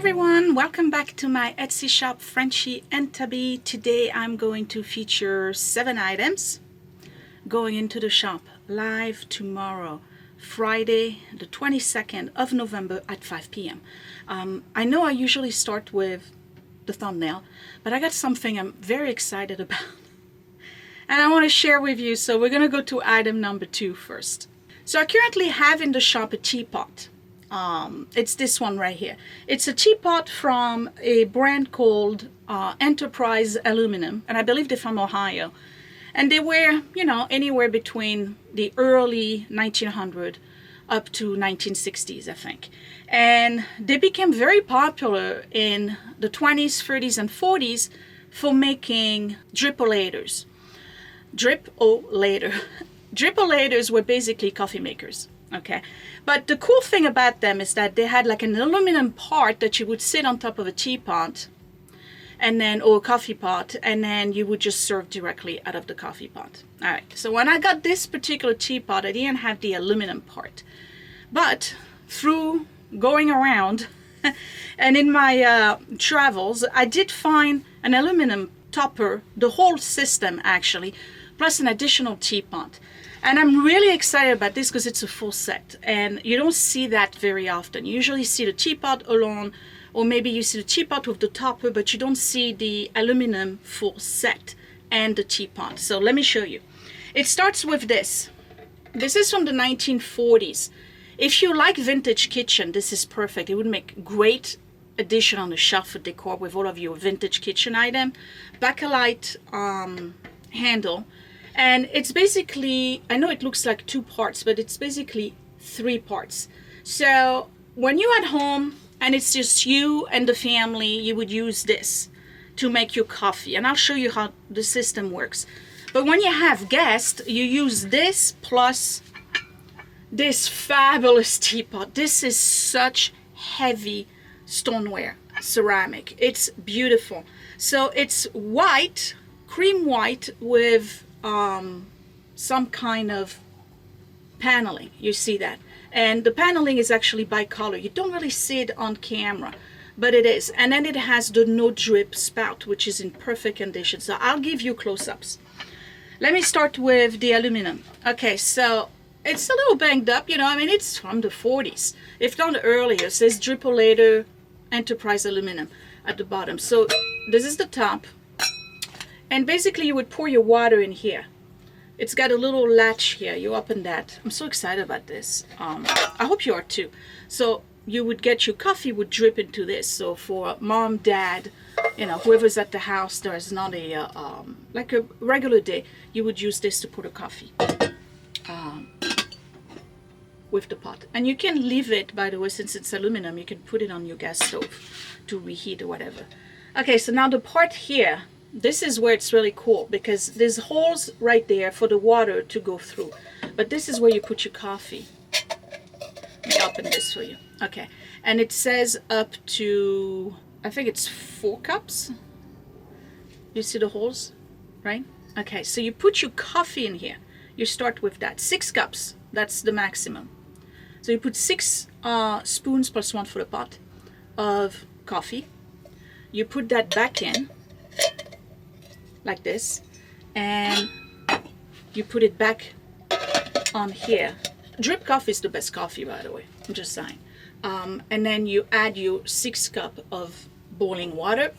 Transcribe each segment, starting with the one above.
everyone, welcome back to my Etsy shop, Frenchy and Tubby. Today I'm going to feature 7 items going into the shop live tomorrow, Friday the 22nd of November at 5 p.m. I know I usually start with the thumbnail, but I got something I'm very excited about and I want to share with you. So we're going to go to item number 2 first. So I currently have in the shop a teapot. It's this one right here. It's a teapot from a brand called Enterprise Aluminum, and I believe they're from Ohio. And they were, anywhere between the early 1900s up to 1960s, I think. And they became very popular in the 20s, 30s, and 40s for making drip-o-laters. Drip-o-laters were basically coffee makers. Okay, but the cool thing about them is that they had like an aluminum part that you would sit on top of a teapot and then, or a coffee pot, and then you would just serve directly out of the coffee pot. All right, so when I got this particular teapot, I didn't have the aluminum part, but through going around and in my travels, I did find an aluminum topper, the whole system actually, plus an additional teapot. And I'm really excited about this because it's a full set, and you don't see that very often. You usually see the teapot alone, or maybe you see the teapot with the topper, but you don't see the aluminum full set and the teapot. So let me show you. It starts with this. This is from the 1940s. If you like vintage kitchen, this is perfect. It would make great addition on the shelf for decor with all of your vintage kitchen item. Bakelite handle. And it's basically, I know it looks like 2 parts, but it's basically 3 parts. So when you're at home and it's just you and the family, you would use this to make your coffee. And I'll show you how the system works. But when you have guests, you use this plus this fabulous teapot. This is such heavy stoneware, ceramic. It's beautiful. So it's white, cream white with some kind of paneling. You see that, and the paneling is actually bicolor. You don't really see it on camera, but it is. And then it has the no drip spout, which is in perfect condition. So I'll give you close-ups. Let me start with the aluminum. Okay, so it's a little banged up, it's from the 40s, if not earlier. It says drip-o-later Enterprise Aluminum at the bottom. So this is the top. And basically you would pour your water in here. It's got a little latch here. You open that. I'm so excited about this. I hope you are too. So you would get your coffee would drip into this. So for mom, dad, whoever's at the house, there's not a, like a regular day, you would use this to put a coffee with the pot. And you can leave it, by the way, since it's aluminum, you can put it on your gas stove to reheat or whatever. Okay, so now the part here, this is where it's really cool because there's holes right there for the water to go through. But this is where you put your coffee. Let me open this for you. Okay. And it says up to, I think it's 4 cups. You see the holes, right? Okay. So you put your coffee in here. You start with that. 6 cups. That's the maximum. So you put 6 spoons plus 1 for the pot of coffee. You put that back in. Like this, and you put it back on here. Drip coffee is the best coffee, by the way, I'm just saying. And then you add your 6 cups of boiling water.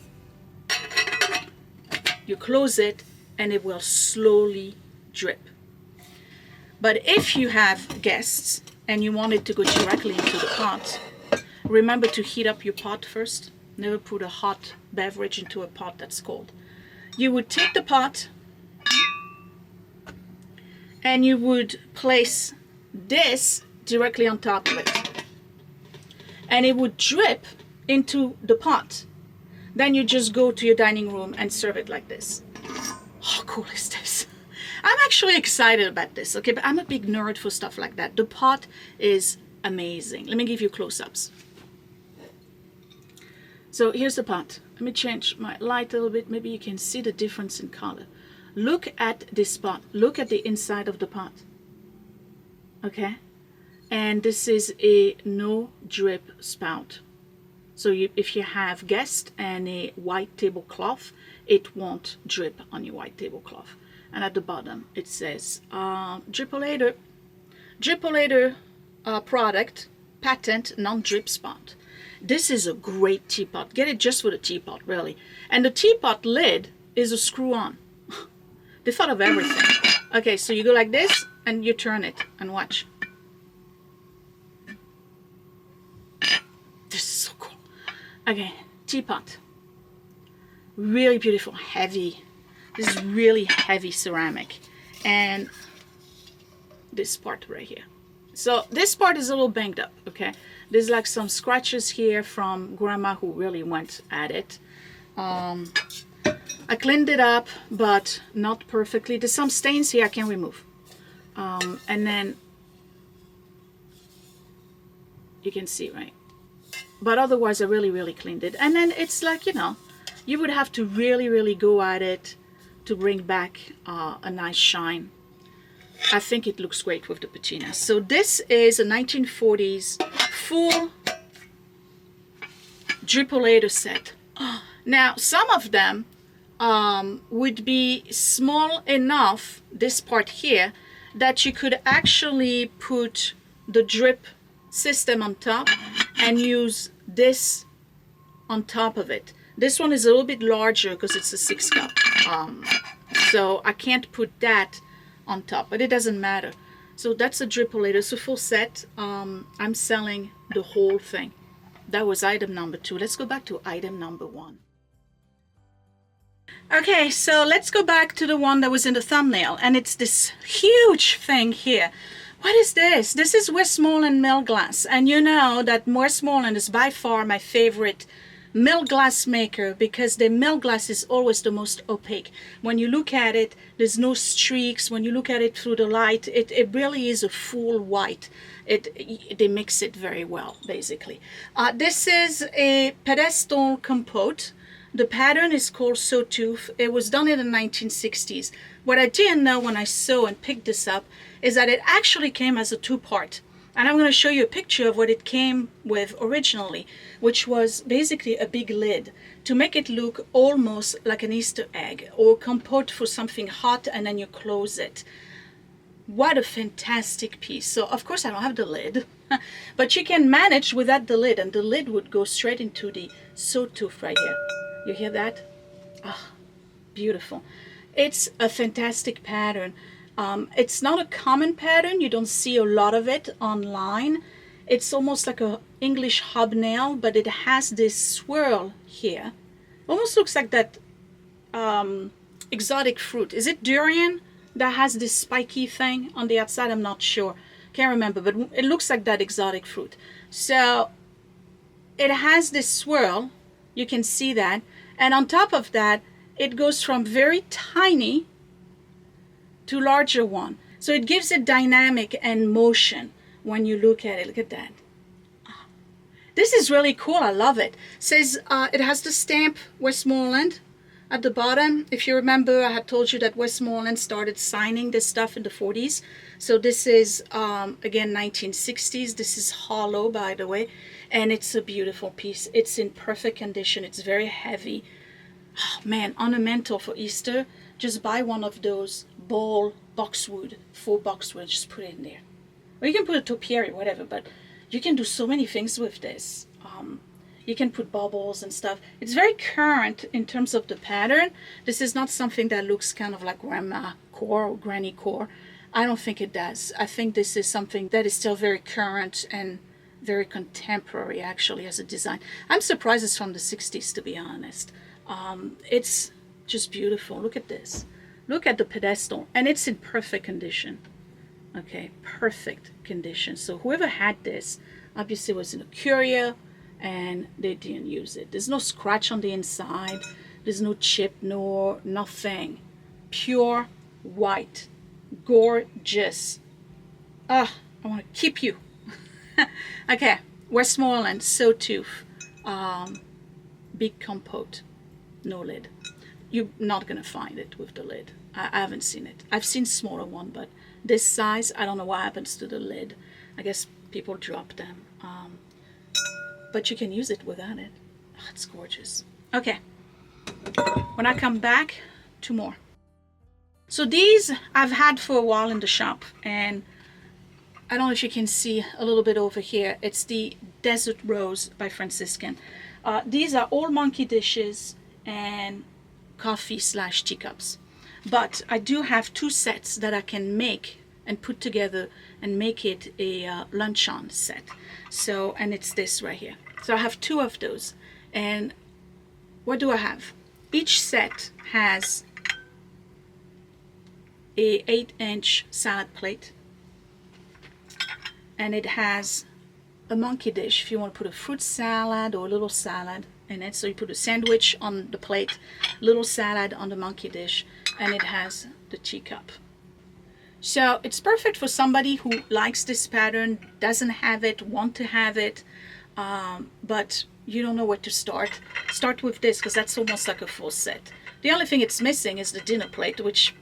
You close it and it will slowly drip. But if you have guests and you want it to go directly into the pot, remember to heat up your pot first. Never put a hot beverage into a pot that's cold. You would take the pot and you would place this directly on top of it. And it would drip into the pot. Then you just go to your dining room and serve it like this. How cool is this? I'm actually excited about this, okay? But I'm a big nerd for stuff like that. The pot is amazing. Let me give you close-ups. So here's the pot. Let me change my light a little bit. Maybe you can see the difference in color. Look at this pot. Look at the inside of the pot. Okay? And this is a no drip spout. So if you have guests and a white tablecloth, it won't drip on your white tablecloth. And at the bottom it says Drippolator product, patent, non-drip spot. This is a great teapot. Get it just for the teapot, really. And the teapot lid is a screw-on. They thought of everything. Okay, so you go like this and you turn it and watch. This is so cool. Okay, teapot. Really beautiful, heavy. This is really heavy ceramic. And this part right here. So this part is a little banged up, okay? There's like some scratches here from grandma who really went at it. I cleaned it up, but not perfectly. There's some stains here I can remove. And then you can see, right? But otherwise I really cleaned it. And then it's like, you know, you would have to really go at it to bring back a nice shine. I think it looks great with the patina. So this is a 1940s full Drippolator set. Now some of them would be small enough, this part here, that you could actually put the drip system on top and use this on top of it. This one is a little bit larger because it's a 6 cup. So I can't put that on top, but it doesn't matter. So that's a Drippolator. It's a full set. I'm selling the whole thing. That was item number 2. Let's go back to item number 1. Okay, so let's go back to the one that was in the thumbnail, and it's this huge thing here. What is this? This is Westmoreland mill glass, and you know that Westmoreland is by far my favorite mill glass maker because the mill glass is always the most opaque. When you look at it, there's no streaks. When you look at it through the light, it really is a full white. They mix it very well, basically. This is a pedestal compote. The pattern is called Sawtooth. It was done in the 1960s. What I didn't know when I saw and picked this up is that it actually came as a 2-part. And I'm going to show you a picture of what it came with originally, which was basically a big lid to make it look almost like an Easter egg or compote for something hot, and then you close it. What a fantastic piece. So of course I don't have the lid, but you can manage without the lid, and the lid would go straight into the Sawtooth right here. You hear that? Ah, beautiful. It's a fantastic pattern. It's not a common pattern. You don't see a lot of it online. It's almost like a English hobnail, but it has this swirl here. Almost looks like that exotic fruit. Is it durian that has this spiky thing on the outside? I'm not sure. Can't remember, but it looks like that exotic fruit. So it has this swirl. You can see that. And on top of that, it goes from very tiny to larger one. So it gives it dynamic and motion when you look at it. Look at that. This is really cool. I love it. It says it has the stamp Westmoreland at the bottom. If you remember, I had told you that Westmoreland started signing this stuff in the 40s. So this is, again, 1960s. This is hollow, by the way. And it's a beautiful piece. It's in perfect condition. It's very heavy. Oh, man, ornamental for Easter. Just buy one of those ball boxwood, 4 boxwood, just put it in there. Or you can put a topiary, whatever, but you can do so many things with this. You can put bubbles and stuff. It's very current in terms of the pattern. This is not something that looks kind of like grandma core or granny core. I don't think it does. I think this is something that is still very current and very contemporary, actually, as a design. I'm surprised it's from the 60s, to be honest. It's just beautiful. Look at this. Look at the pedestal, and it's in perfect condition. Okay, perfect condition. So whoever had this obviously was in a courier and they didn't use it. There's no scratch on the inside. There's no chip, nor nothing. Pure white. Gorgeous. Ah, I want to keep you. Okay, Westmoreland, Sawtooth. Big compote. No lid. You're not going to find it with the lid. I haven't seen it. I've seen smaller one, but this size, I don't know what happens to the lid. I guess people drop them. but you can use it without it. Oh, it's gorgeous. Okay, when I come back, 2 more. So these I've had for a while in the shop, and I don't know if you can see a little bit over here. It's the Desert Rose by Franciscan. These are all monkey dishes and coffee/teacups. But I do have 2 sets that I can make and put together and make it a luncheon set. So, and it's this right here. So I have 2 of those. And what do I have? Each set has a 8-inch salad plate, and it has a monkey dish if you want to put a fruit salad or a little salad in it. So you put a sandwich on the plate, little salad on the monkey dish, and it has the teacup. So it's perfect for somebody who likes this pattern, doesn't have it, want to have it, but you don't know where to start. Start with this, because that's almost like a full set. The only thing it's missing is the dinner plate, which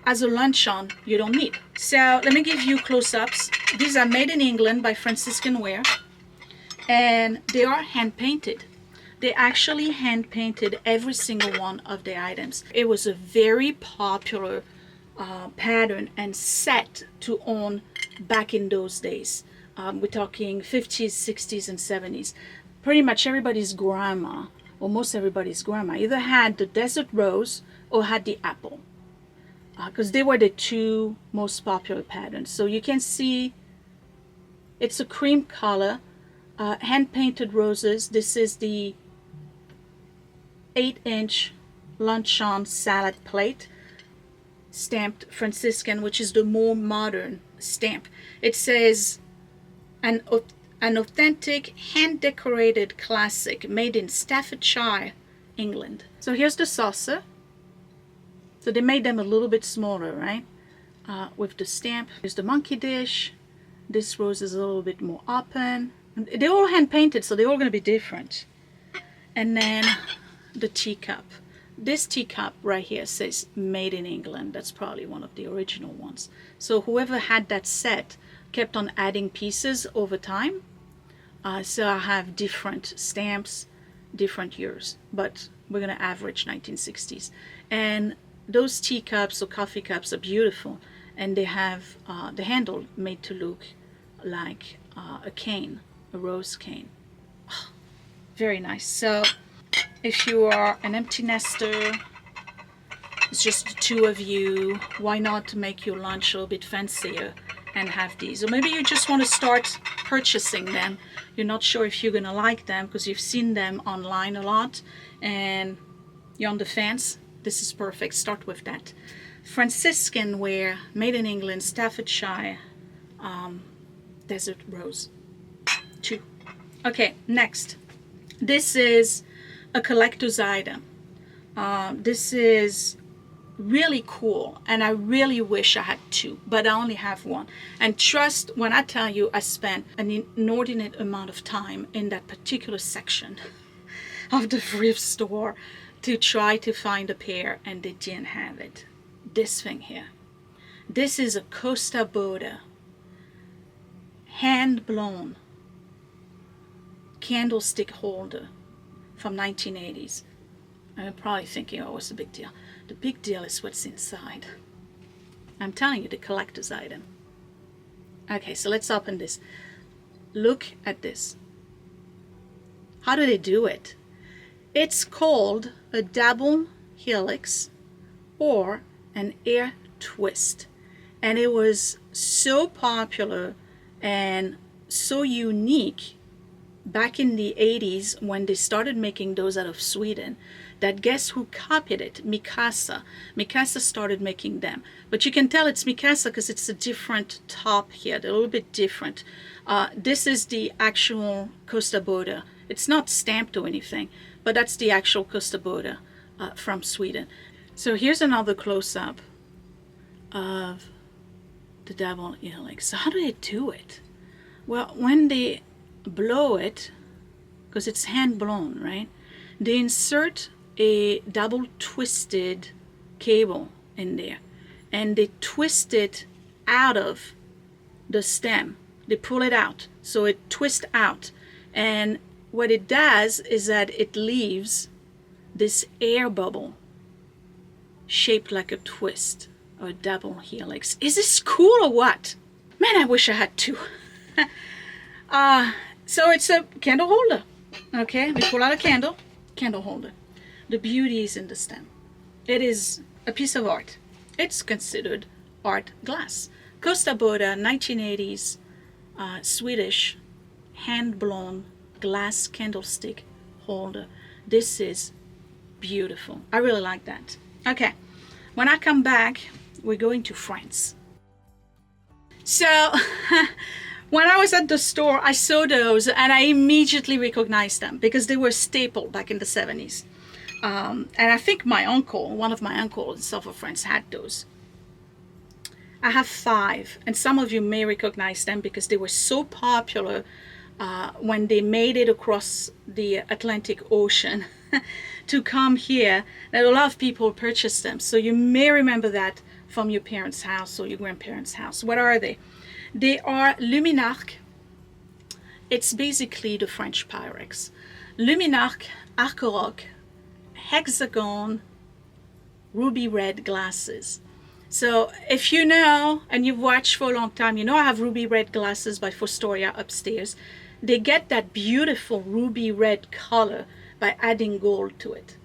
as a luncheon you don't need. So let me give you close-ups. These are made in England by Franciscan Ware, and they are hand painted. They actually hand painted every single one of the items. It was a very popular pattern and set to own back in those days. We're talking 50s, 60s, and 70s. Pretty much everybody's grandma, or most everybody's grandma, either had the Desert Rose or had the apple, because they were the 2 most popular patterns. So you can see it's a cream color, hand-painted roses. This is the 8-inch luncheon salad plate, stamped Franciscan, which is the more modern stamp. It says an authentic hand-decorated classic made in Staffordshire, England. So here's the saucer. So they made them a little bit smaller, right? With the stamp. Here's the monkey dish. This rose is a little bit more open. They're all hand painted, so they're all going to be different. And then the teacup. This teacup right here says made in England. That's probably one of the original ones. So whoever had that set kept on adding pieces over time. So I have different stamps, different years, but we're going to average 1960s. And those teacups or coffee cups are beautiful, and they have the handle made to look like a cane, a rose cane. Oh, very nice. So if you are an empty nester, it's just the 2 of you, why not make your lunch a little bit fancier and have these? Or maybe you just want to start purchasing them. You're not sure if you're going to like them because you've seen them online a lot and you're on the fence. This is perfect. Start with that. Franciscan Ware, made in England, Staffordshire, Desert Rose. 2. Okay, next. This is a collector's item. This is really cool, and I really wish I had 2, but I only have 1. And trust when I tell you I spent an inordinate amount of time in that particular section of the thrift store to try to find a pair, and they didn't have it. This thing here. This is a Costa Boda hand blown candlestick holder from 1980s. And you're probably thinking, oh, what's the big deal? The big deal is what's inside. I'm telling you, the collector's item. Okay, so let's open this. Look at this. How do they do it? It's called a double helix or an air twist. And it was so popular and so unique back in the 80s when they started making those out of Sweden, that guess who copied it? Mikasa. Mikasa started making them. But you can tell it's Mikasa because it's a different top here. They're a little bit different. This is the actual Costa Boda. It's not stamped or anything, but that's the actual Costa Boda from Sweden. So here's another close-up of the double helix. So how do they do it? Well, when they blow it, because it's hand blown, right? They insert a double twisted cable in there, and they twist it out of the stem. They pull it out, so it twists out, and what it does is that it leaves this air bubble shaped like a twist or a double helix. Is this cool or what? Man, I wish I had two. So it's a candle holder. Okay, we pull out a candle holder. The beauty is in the stem. It is a piece of art. It's considered art glass. Costa Boda, 1980s, Swedish, hand-blown glass candlestick holder. This is beautiful. I really like that. Okay, when I come back, we're going to France. So when I was at the store, I saw those and I immediately recognized them because they were a staple back in the 70s. And I think my uncle, one of my uncles in south of France, had those. I have 5, and some of you may recognize them because they were so popular when they made it across the Atlantic Ocean to come here, that a lot of people purchased them. So you may remember that from your parents' house or your grandparents' house. What are they? They are Luminarc. It's basically the French Pyrex. Luminarc, Arcoroc, Hexagon, ruby red glasses. So if you know, and you've watched for a long time, you know I have ruby red glasses by Fostoria upstairs. They get that beautiful ruby red color by adding gold to it.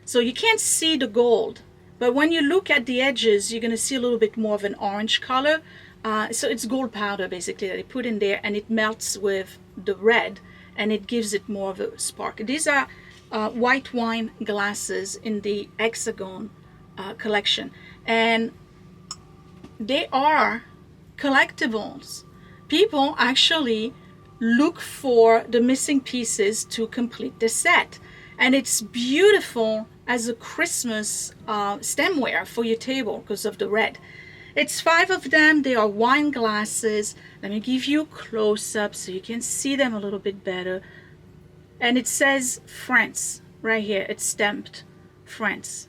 So you can't see the gold, but when you look at the edges, you're going to see a little bit more of an orange color. So it's gold powder basically that they put in there, and it melts with the red, and it gives it more of a spark. These are white wine glasses in the Hexagon collection, and they are collectibles. People actually look for the missing pieces to complete the set, and it's beautiful as a Christmas stemware for your table because of the red. It's 5 of them. They are wine glasses. Let me give you a close-up so you can see them a little bit better. And it says France right here. It's stamped France.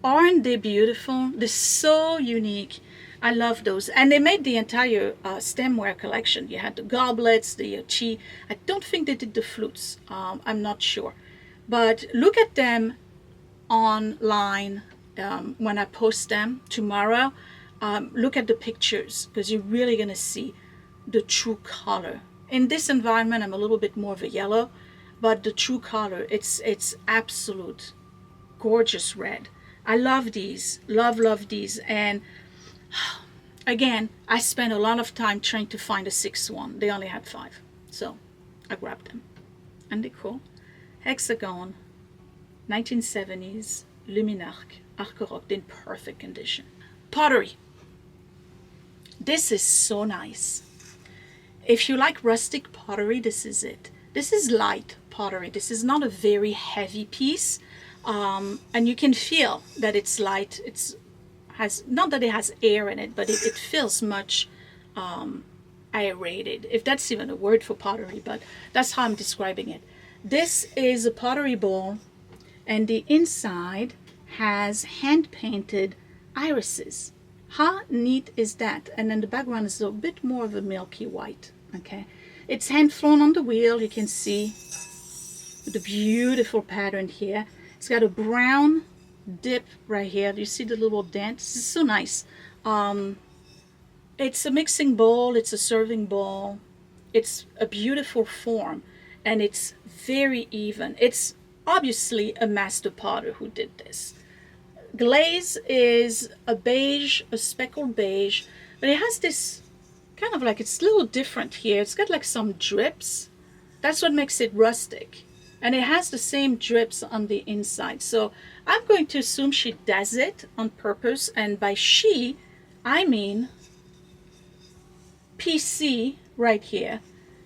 Aren't they beautiful? They're so unique. I love those. And they made the entire stemware collection. You had the goblets, the chi. I don't think they did the flutes. I'm not sure. But look at them online when I post them tomorrow. Look at the pictures because you're really going to see the true color. In this environment, I'm a little bit more of a yellow, but the true color, it's absolute gorgeous red. I love these, love these. And again, I spent a lot of time trying to find a 6th one. They only had 5, so I grabbed them. And they're cool. Hexagon, 1970s, Luminarc, Arcoroc, in perfect condition. Pottery. This is so nice. If you like rustic pottery, this is it. This is light pottery. This is not a very heavy piece. And you can feel that it's light. Has not that it has air in it, but it feels much aerated, if that's even a word for pottery, but that's how I'm describing it. This is a pottery bowl, and the inside has hand-painted irises. How neat is that? And then the background is a bit more of a milky white. Okay, it's hand flown on the wheel. You can see the beautiful pattern here. It's got a brown dip right here. You see the little dent? This is so nice. It's a mixing bowl. It's a serving bowl. It's a beautiful form, and it's very even. It's obviously a master potter who did this. Glaze is a beige, a speckled beige, but it has this kind of like, it's a little different here. It's got like some drips. That's what makes it rustic. And it has the same drips on the inside. So I'm going to assume she does it on purpose. And by she, I mean PC right here.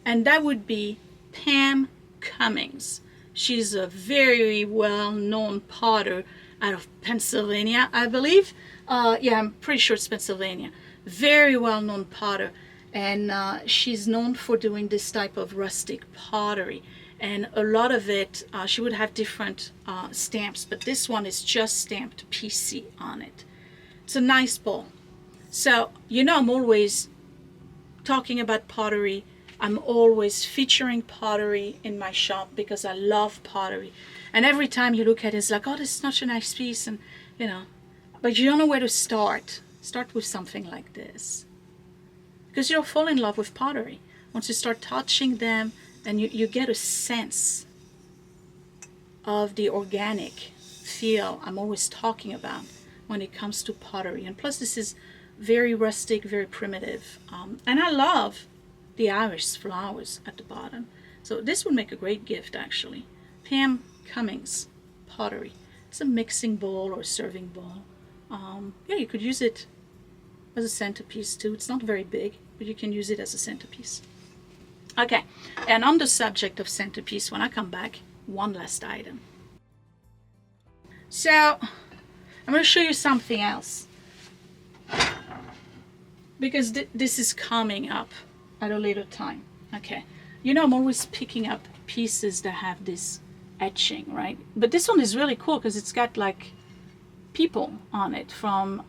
And that would be Pam Cummings. She's a very well-known potter out of Pennsylvania, I believe. Yeah, I'm pretty sure it's Pennsylvania. Very well-known potter. And she's known for doing this type of rustic pottery. And a lot of it, she would have different stamps, but this one is just stamped PC on it. It's a nice bowl. So, you know, I'm always talking about pottery I'm always featuring pottery in my shop because I love pottery. And every time you look at it, it's like, oh, this is such a nice piece, and you know, but you don't know where to start. Start with something like this, because you'll fall in love with pottery. Once you start touching them, then you get a sense of the organic feel I'm always talking about when it comes to pottery. And plus, this is very rustic, very primitive. And I love the Irish flowers at the bottom. So this would make a great gift, actually. Pam Cummings pottery. It's a mixing bowl or serving bowl. Yeah, you could use it as a centerpiece too. It's not very big, but you can use it as a centerpiece. Okay, and on the subject of centerpiece, when I come back, one last item. So I'm going to show you something else, because this is coming up at a later time. Okay, you know, I'm always picking up pieces that have this etching, right? But this one is really cool because it's got like people on it from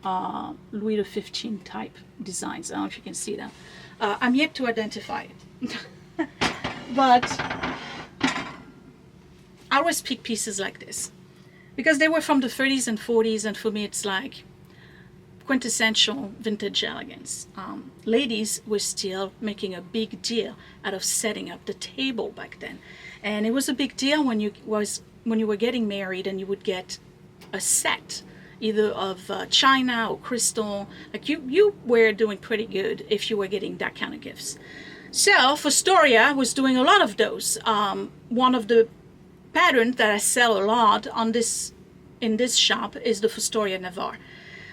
Louis XV type designs. I don't know if you can see that. I'm yet to identify it. But I always pick pieces like this because they were from the 30s and 40s, and for me it's like quintessential vintage elegance. Ladies were still making a big deal out of setting up the table back then, and it was a big deal when you were getting married and you would get a set either of china or crystal. Like you were doing pretty good if you were getting that kind of gifts. So Fostoria was doing a lot of those. One of the patterns that I sell a lot in this shop is the Fostoria Navarre.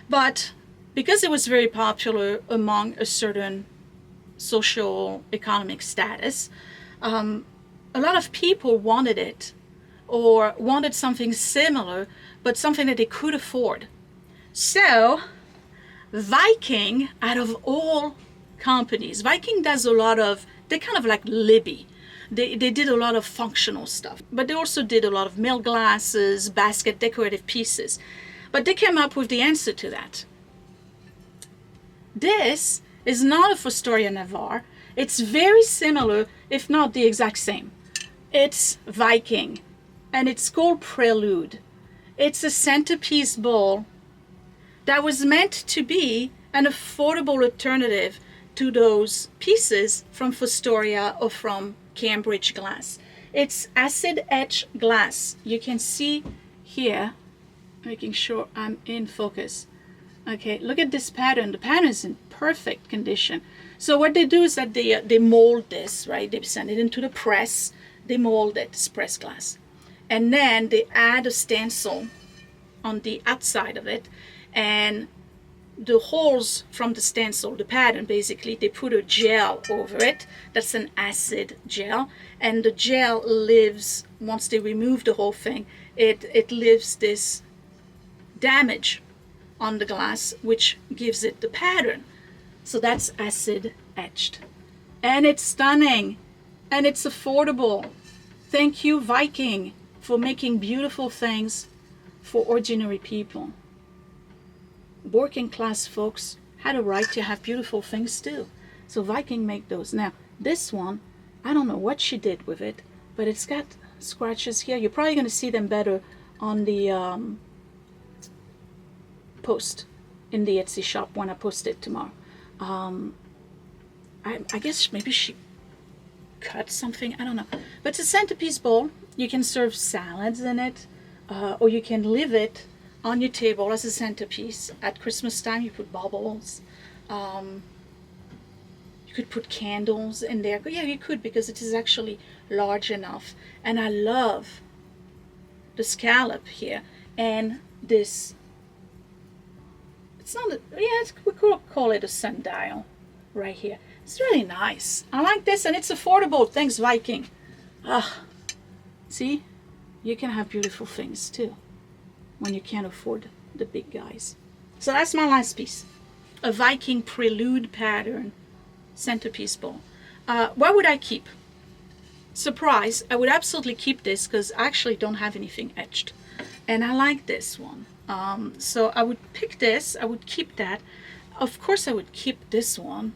But because it was very popular among a certain social economic status, a lot of people wanted it, or wanted something similar, but something that they could afford. So Viking, out of all companies, Viking does a lot of, they're kind of like Libby. They did a lot of functional stuff, but they also did a lot of milk glasses, basket, decorative pieces. But they came up with the answer to that. This is not a Fostoria Navarre. It's very similar, if not the exact same. It's Viking, and it's called Prelude. It's a centerpiece bowl that was meant to be an affordable alternative to those pieces from Fostoria or from Cambridge glass. It's acid etch glass. You can see here, making sure I'm in focus. Okay, look at this pattern. The pattern is in perfect condition. So what they do is that they mold this, right? They send it into the press. They mold it, it's press glass. And then they add a stencil on the outside of it, and the holes from the stencil, the pattern, basically, they put a gel over it. That's an acid gel, and the gel lives, once they remove the whole thing, it leaves this damage on the glass, which gives it the pattern. So that's acid etched, and it's stunning, and it's affordable. Thank you, Viking, for making beautiful things for ordinary people. Working class folks had a right to have beautiful things too. So Viking make those. Now this one, I don't know what she did with it, but it's got scratches here. You're probably going to see them better on the post in the Etsy shop when I post it tomorrow. I guess maybe she cut something, I don't know. But it's a centerpiece bowl. You can serve salads in it, or you can leave it on your table as a centerpiece. At Christmas time, you put bubbles. You could put candles in there. Yeah, you could, because it is actually large enough. And I love the scallop here. And this, it's not, we could call it a sundial right here. It's really nice. I like this, and it's affordable. Thanks, Viking. See? You can have beautiful things too when you can't afford the big guys. So that's my last piece. A Viking Prelude pattern centerpiece bowl. What would I keep? Surprise, I would absolutely keep this because I actually don't have anything etched. And I like this one. So I would pick this, I would keep that. Of course I would keep this one.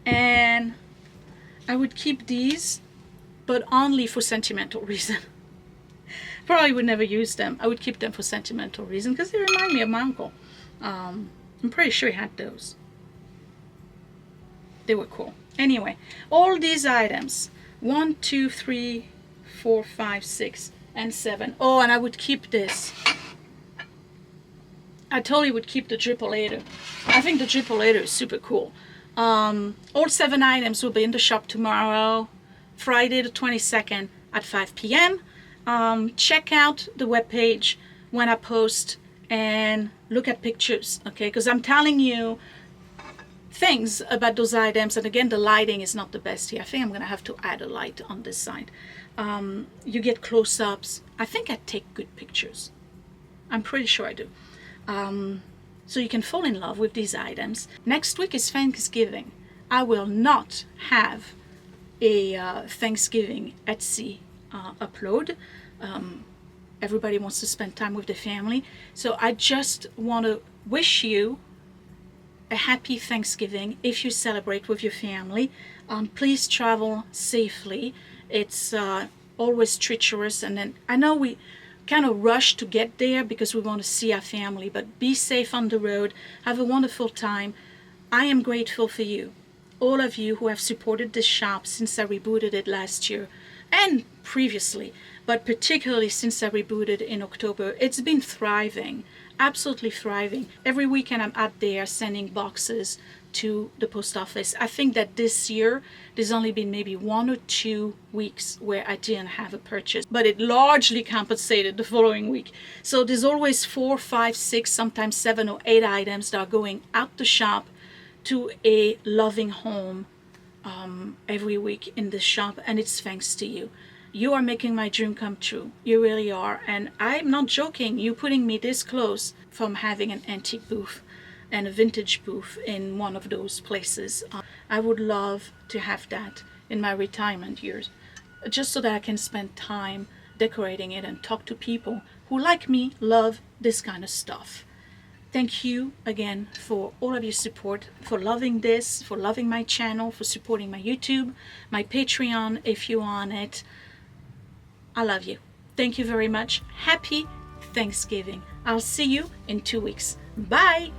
And I would keep these, but only for sentimental reason. Probably would never use them. I would keep them for sentimental reason because they remind me of my uncle. I'm pretty sure he had those. They were cool. Anyway, all these items, 1, 2, 3, 4, 5, 6, and 7. Oh, and I would keep this. I totally would keep the dripolator. I think the dripolator is super cool. All 7 items will be in the shop tomorrow, Friday the 22nd at 5 p.m. Check out the webpage when I post and look at pictures, okay? Because I'm telling you things about those items, and again, the lighting is not the best here. I think I'm gonna have to add a light on this side. You get close-ups. I think I take good pictures. I'm pretty sure I do. So you can fall in love with these items. Next week is Thanksgiving. I will not have a Thanksgiving Etsy upload. Everybody wants to spend time with their family. So I just want to wish you a happy Thanksgiving if you celebrate with your family. Please travel safely. It's always treacherous, and then I know we kind of rush to get there because we want to see our family, but be safe on the road. Have a wonderful time. I am grateful for you, all of you who have supported this shop since I rebooted it last year and previously, but particularly since I rebooted in October. It's been thriving, absolutely thriving. Every weekend I'm out there sending boxes to the post office. I think that this year there's only been maybe 1 or 2 weeks where I didn't have a purchase, but it largely compensated the following week. So there's always 4, 5, 6, sometimes 7 or 8 items that are going out the shop to a loving home every week in this shop, and it's thanks to you. You are making my dream come true. You really are, and I'm not joking. You putting me this close from having an antique booth and a vintage booth in one of those places. I would love to have that in my retirement years, just so that I can spend time decorating it and talk to people who, like me, love this kind of stuff. Thank you again for all of your support, for loving this, for loving my channel, for supporting my YouTube, my Patreon if you're on it. I love you. Thank you very much. Happy Thanksgiving. I'll see you in 2 weeks. Bye.